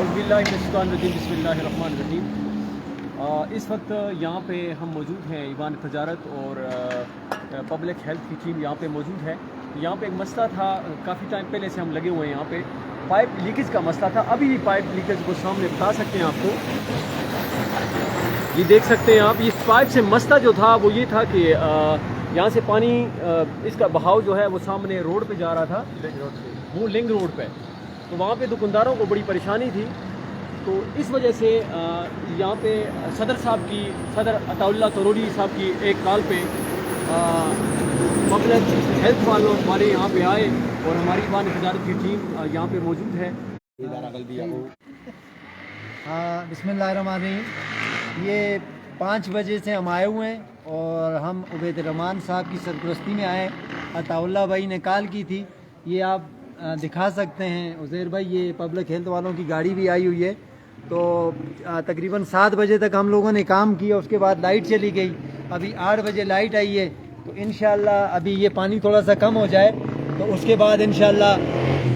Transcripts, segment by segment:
औज़ुबिल्लाहिमिनश्शैतानिर्रजीम बिस्मिल्लाहिर्रहमानिर्रहीम। इस वक्त यहाँ पे हम मौजूद हैं, ईवान तजारत और पब्लिक हेल्थ की टीम यहाँ पे मौजूद है। यहाँ पे एक मसला था, काफ़ी टाइम पहले से हम लगे हुए हैं यहाँ पे। पाइप लीकेज का मसला था, अभी भी पाइप लीकेज को सामने बता सकते हैं आपको। ये देख सकते हैं आप, इस पाइप से मसला जो था वो ये था कि यहाँ से पानी इसका बहाव जो है वो सामने रोड पे जा रहा था, वो लिंग रोड पे। तो वहाँ पे दुकानदारों को बड़ी परेशानी थी। तो इस वजह से यहाँ पे सदर अताउल्लाह तरोरी साहब की एक कॉल पे पब्लिक हेल्थ वालों हमारे यहाँ पे आए और हमारी ईवान तजारत की टीम यहाँ पे मौजूद है। बिस्मिल्लाहिर्रहमानिर्रहीम। ये 5 बजे से हम आए हुए हैं और हम उबैद रहमान साहब की सरपरस्ती में आए। अताउल्लाह भाई ने कॉल की थी, ये आप दिखा सकते हैं उज़ैर भाई, ये पब्लिक हेल्थ वालों की गाड़ी भी आई हुई है। तो तकरीबन 7 बजे तक हम लोगों ने काम किया, उसके बाद लाइट चली गई, अभी 8 बजे लाइट आई है। तो इंशाल्लाह अभी ये पानी थोड़ा सा कम हो जाए तो उसके बाद इंशाल्लाह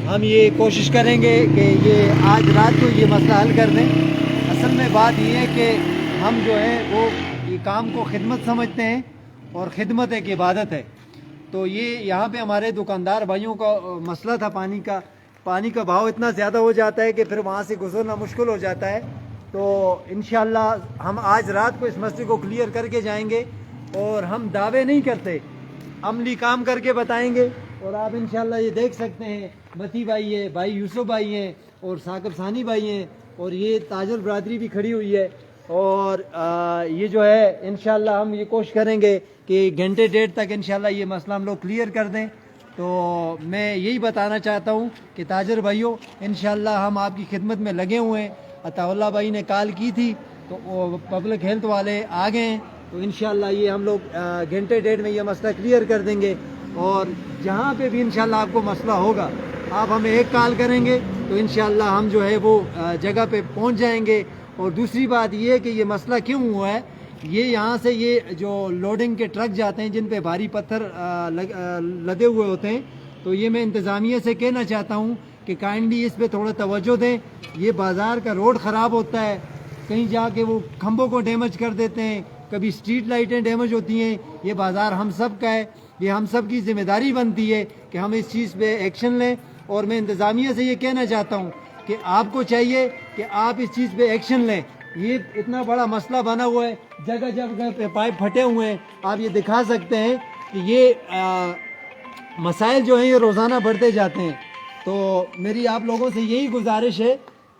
हम ये कोशिश करेंगे कि ये आज रात को ये मसला हल कर दें। असल में बात ये है कि हम जो है वो ये काम को खिदमत समझते हैं और खिदमत एक इबादत है। तो ये यहाँ पे हमारे दुकानदार भाइयों का मसला था, पानी का भाव इतना ज़्यादा हो जाता है कि फिर वहाँ से गुजरना मुश्किल हो जाता है। तो इंशाल्लाह हम आज रात को इस मसले को क्लियर करके जाएंगे और हम दावे नहीं करते, अमली काम करके बताएंगे। और आप इंशाल्लाह ये देख सकते हैं, मती भाई है, भाई यूसुफ भाई हैं और साकिब सानी भाई हैं और ये ताजुल बरादरी भी खड़ी हुई है। और ये जो है इंशाल्लाह हम ये कोशिश करेंगे कि घंटे डेढ़ तक इंशाल्लाह ये मसला हम लोग क्लियर कर दें। तो मैं यही बताना चाहता हूँ कि ताजर भाइयों, इंशाल्लाह हम आपकी खिदमत में लगे हुए हैं। अताउल्लाह भाई ने कॉल की थी तो पब्लिक हेल्थ वाले आ गए हैं, तो इंशाल्लाह ये हम लोग घंटे डेढ़ में ये मसला क्लियर कर देंगे। और जहाँ पे भी इंशाल्लाह आपको मसला होगा आप हमें एक कॉल करेंगे तो इंशाल्लाह हम जो है वो जगह पे पहुँच जाएंगे। और दूसरी बात ये है कि ये मसला क्यों हुआ है, ये यहाँ से ये जो लोडिंग के ट्रक जाते हैं जिन पे भारी पत्थर लदे हुए होते हैं, तो ये मैं इंतज़ामिया से कहना चाहता हूँ कि काइंडली इस पे थोड़ा तवज्जो दें। ये बाज़ार का रोड ख़राब होता है, कहीं जाके वो खंभों को डैमेज कर देते हैं, कभी स्ट्रीट लाइटें डैमेज होती हैं। ये बाज़ार हम सब का है, ये हम सब की जिम्मेदारी बनती है कि हम इस चीज़ पे एक्शन लें। और मैं इंतज़ामिया से ये कहना चाहता हूँ कि आपको चाहिए कि आप इस चीज़ पे एक्शन लें। ये इतना बड़ा मसला बना हुआ है, जगह जगह पे पाइप फटे हुए हैं, आप ये दिखा सकते हैं कि ये मसाइल जो हैं ये रोज़ाना बढ़ते जाते हैं। तो मेरी आप लोगों से यही गुजारिश है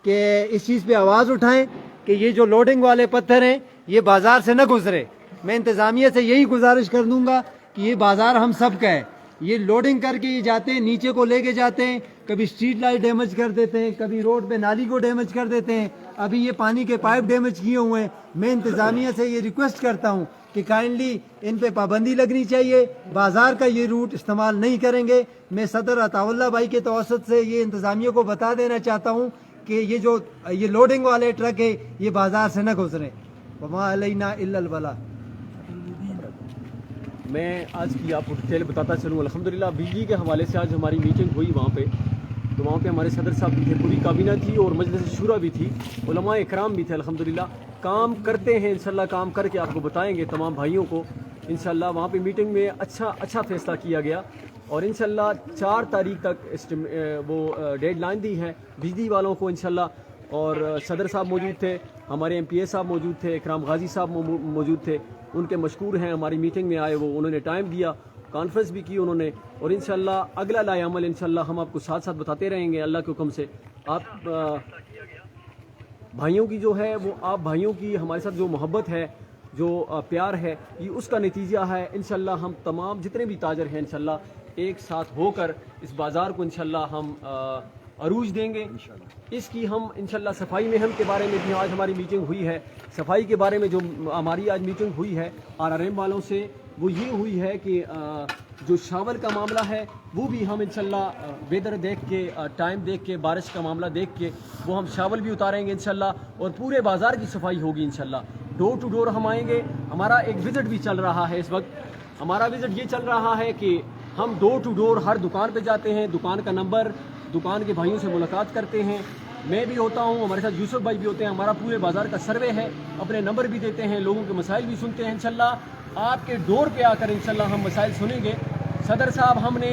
कि इस चीज़ पे आवाज़ उठाएं कि ये जो लोडिंग वाले पत्थर हैं ये बाज़ार से न गुजरे। मैं इंतज़ामिया से यही गुजारिश कर दूँगा कि ये बाज़ार हम सब का है। ये लोडिंग करके ये जाते हैं, नीचे को लेके जाते हैं, कभी स्ट्रीट लाइट डैमेज कर देते हैं, कभी रोड पे नाली को डैमेज कर देते हैं, अभी ये पानी के पाइप डैमेज किए हुए हैं। मैं इंतज़ामिया से ये रिक्वेस्ट करता हूँ कि काइंडली इन पे पाबंदी लगनी चाहिए, बाज़ार का ये रूट इस्तेमाल नहीं करेंगे। मैं सदर अताउल्लाह भाई के तवसत से ये इंतज़ामिया को बता देना चाहता हूँ कि ये लोडिंग वाले ट्रक है ये बाज़ार से न गुजरें। वमा अलैना इल्लल बलाग। मैं आज की आपको डिटेल बताता चलूँ। अल्हम्दुलिल्लाह बिजली के हवाले से आज हमारी मीटिंग हुई वहाँ पे, तो वहाँ पे हमारे सदर साहब भी थे, पूरी काबीना थी और मजलिस शुरा भी थी, उलमा इकराम भी थे। अल्हम्दुलिल्लाह काम करते हैं, इंशाल्लाह काम करके आपको बताएंगे तमाम भाइयों को। इंशाल्लाह वहाँ पे मीटिंग में अच्छा फैसला किया गया और इंशाल्लाह 4 तारीख तक वो डेडलाइन दी है बिजली वालों को इंशाल्लाह। और सदर साहब मौजूद थे, हमारे MPA साहब मौजूद थे, इकराम गाजी साहब मौजूद थे, उनके मशकूर हैं, हमारी मीटिंग में आए, वो उन्होंने टाइम दिया, कॉन्फ्रेंस भी की उन्होंने। और इंशाल्लाह अगला लाए अमल इंशाल्लाह हम आपको साथ साथ बताते रहेंगे अल्लाह के हुक्म से। आप भाइयों की जो है वो, आप भाइयों की हमारे साथ जो मोहब्बत है, जो प्यार है, ये उसका नतीजा है। इंशाल्लाह हम तमाम जितने भी ताजर हैं इंशाल्लाह एक साथ होकर इस बाज़ार को इंशाल्लाह हम अरूज देंगे। इसकी हम इंशाल्लाह सफाई महम के बारे में भी आज हमारी मीटिंग हुई है। सफाई के बारे में जो हमारी आज मीटिंग हुई है RRM वालों से, वो ये हुई है कि जो शावल का मामला है वो भी हम इंशाल्लाह वेदर देख के, टाइम देख के, बारिश का मामला देख के वो हम शावल भी उतारेंगे इंशाल्लाह। और पूरे बाज़ार की सफाई होगी इंशाल्लाह। डोर टू डोर हम आएंगे। हमारा एक विज़िट भी चल रहा है इस वक्त, हमारा विज़िट ये चल रहा है कि हम डोर टू डोर हर दुकान पे जाते हैं, दुकान का नंबर, दुकान के भाइयों से मुलाकात करते हैं میں بھی ہوتا ہوں, ہمارے ساتھ یوسف بھائی بھی ہوتے ہیں. ہمارا پورے بازار کا سروے ہے, اپنے نمبر بھی دیتے ہیں, لوگوں کے مسائل بھی سنتے ہیں. انشاءاللہ آپ کے ڈور پہ آ کر انشاءاللہ ہم مسائل سنیں گے. صدر صاحب ہم نے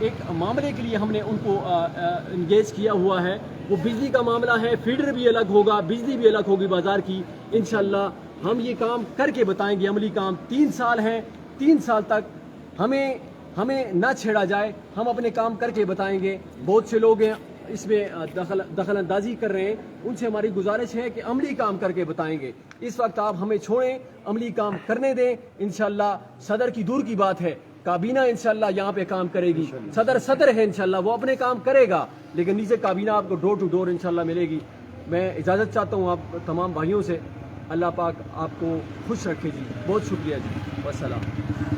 ایک معاملے کے لیے ہم نے ان کو انگیج کیا ہوا ہے, وہ بجلی کا معاملہ ہے. فیڈر بھی الگ ہوگا, بجلی بھی الگ ہوگی بازار کی. انشاءاللہ ہم یہ کام کر کے بتائیں گے, عملی کام. 3 سال ہیں, 3 سال تک ہمیں نہ چھیڑا جائے, ہم اپنے کام کر کے بتائیں گے. بہت سے لوگ ہیں اس میں دخل اندازی کر رہے ہیں, ان سے ہماری گزارش ہے کہ عملی کام کر کے بتائیں گے. اس وقت آپ ہمیں چھوڑیں, عملی کام کرنے دیں. انشاءاللہ صدر کی دور کی بات ہے, کابینہ انشاءاللہ یہاں پہ کام کرے گی. صدر ہے انشاءاللہ, وہ اپنے کام کرے گا, لیکن نیچے کابینہ آپ کو ڈور ٹو ڈور انشاءاللہ ملے گی. میں اجازت چاہتا ہوں آپ تمام بھائیوں سے. اللہ پاک آپ کو خوش رکھے جی. بہت شکریہ جی. والسلام.